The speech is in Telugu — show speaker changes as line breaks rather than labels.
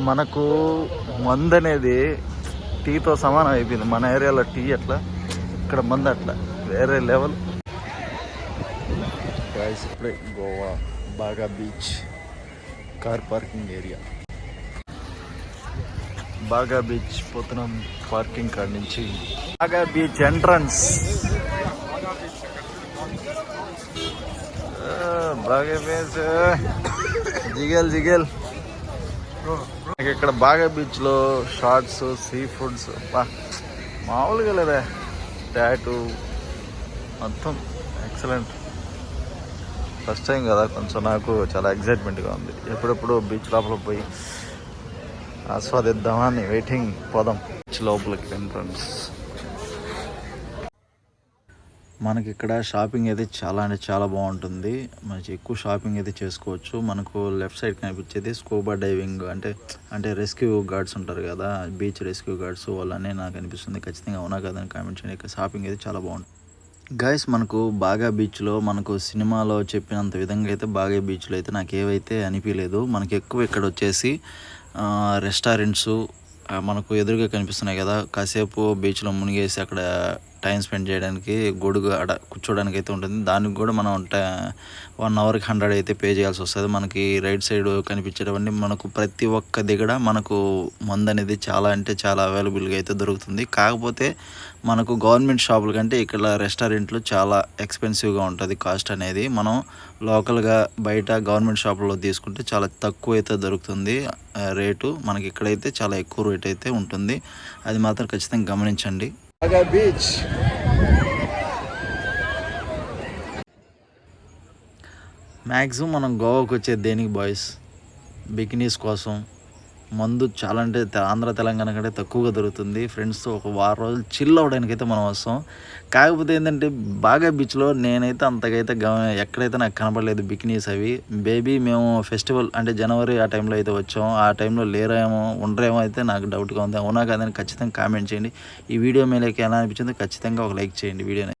మనకు మందు అనేది టీతో సమానం అయిపోయింది. మన ఏరియాలో టీ అట్లా, ఇక్కడ మందు అట్లా వేరే లెవెల్. ఇప్పుడే గోవా బాగా బీచ్ కార్ పార్కింగ్ ఏరియా. బాగా బీచ్ పోతున్నాం పార్కింగ్ కాడ నుంచి. బాగా బీచ్ ఎంట్రన్స్. బాగా బీచ్ జిగేల్ జిగేల్. ఇక్కడ బాగా బీచ్లో షార్ట్స్, సీ ఫుడ్స్ మామూలుగా లేదా, టాటూ మొత్తం ఎక్సలెంట్. ఫస్ట్ టైం కదా, కొంచెం నాకు చాలా ఎగ్జైట్మెంట్గా ఉంది. ఎప్పుడెప్పుడు బీచ్ లోపల పోయి ఆస్వాదిద్దామని వెయిటింగ్. పోదాం బీచ్ లోపలికి ఎంట్రన్స్. మనకి ఇక్కడ షాపింగ్ అయితే చాలా అంటే చాలా బాగుంటుంది. మనకి ఎక్కువ షాపింగ్ అయితే చేసుకోవచ్చు. మనకు లెఫ్ట్ సైడ్ కనిపించేది స్కూబా డైవింగ్ అంటే రెస్క్యూ గార్డ్స్ ఉంటారు కదా, బీచ్ రెస్క్యూ గార్డ్స్ వాళ్ళనే నాకు అనిపిస్తుంది. ఖచ్చితంగా అవునా కదని కామెంట్ చేయండి. ఇక్కడ షాపింగ్ అయితే చాలా బాగుంటుంది. గైస్, మనకు బాగా బీచ్లో మనకు సినిమాలో చెప్పినంత విధంగా అయితే బాగా బీచ్లో అయితే నాకు ఏవైతే అనిపించలేదు. మనకి ఎక్కువ ఇక్కడ వచ్చేసి రెస్టారెంట్స్ మనకు ఎదురుగా కనిపిస్తున్నాయి కదా, కాసేపు బీచ్లో మునిగేసి అక్కడ టైం స్పెండ్ చేయడానికి గొడుగు అక్కడ కూర్చోడానికి అయితే ఉంటుంది. దానికి కూడా మనం 1 అవర్కి 100 అయితే పే చేయాల్సి వస్తుంది. మనకి రైట్ సైడ్ కనిపించేటవన్నీ మనకు ప్రతి ఒక్క దగ్గర మనకు మందు అనేది చాలా అంటే చాలా అవైలబుల్గా అయితే దొరుకుతుంది. కాకపోతే మనకు గవర్నమెంట్ షాపుల కంటే ఇక్కడ రెస్టారెంట్లు చాలా ఎక్స్పెన్సివ్గా ఉంటుంది కాస్ట్ అనేది. మనం లోకల్గా బయట గవర్నమెంట్ షాపుల్లో తీసుకుంటే చాలా తక్కువ అయితే దొరుకుతుంది రేటు. మనకి ఇక్కడైతే చాలా ఎక్కువ రేట్ అయితే ఉంటుంది. అది మాత్రం ఖచ్చితంగా గమనించండి. బాగా బీచ్. మ్యాక్సిమం మనం గోవాకు వచ్చేది దేనికి బాయ్స్? బికినీస్ కోసం. మందు చాలా అంటే ఆంధ్ర తెలంగాణ కంటే తక్కువగా దొరుకుతుంది. ఫ్రెండ్స్తో ఒక వారం రోజులు చిల్ అవ్వడానికి అయితే మనం వస్తాం. కాకపోతే ఏంటంటే బాగా బీచ్లో నేనైతే అంతగా అయితే ఎక్కడైతే నాకు కనపడలేదు బికినీస్ అవి. బేబీ మేము ఫెస్టివల్ అంటే జనవరి ఆ టైంలో అయితే వచ్చాము. ఆ టైంలో లేరేమో ఉండరేమో అయితే నాకు డౌట్గా ఉంది. అవునా కాదని ఖచ్చితంగా కామెంట్ చేయండి. ఈ వీడియో మీకు ఎలా అనిపించిందో ఖచ్చితంగా ఒక లైక్ చేయండి వీడియోని.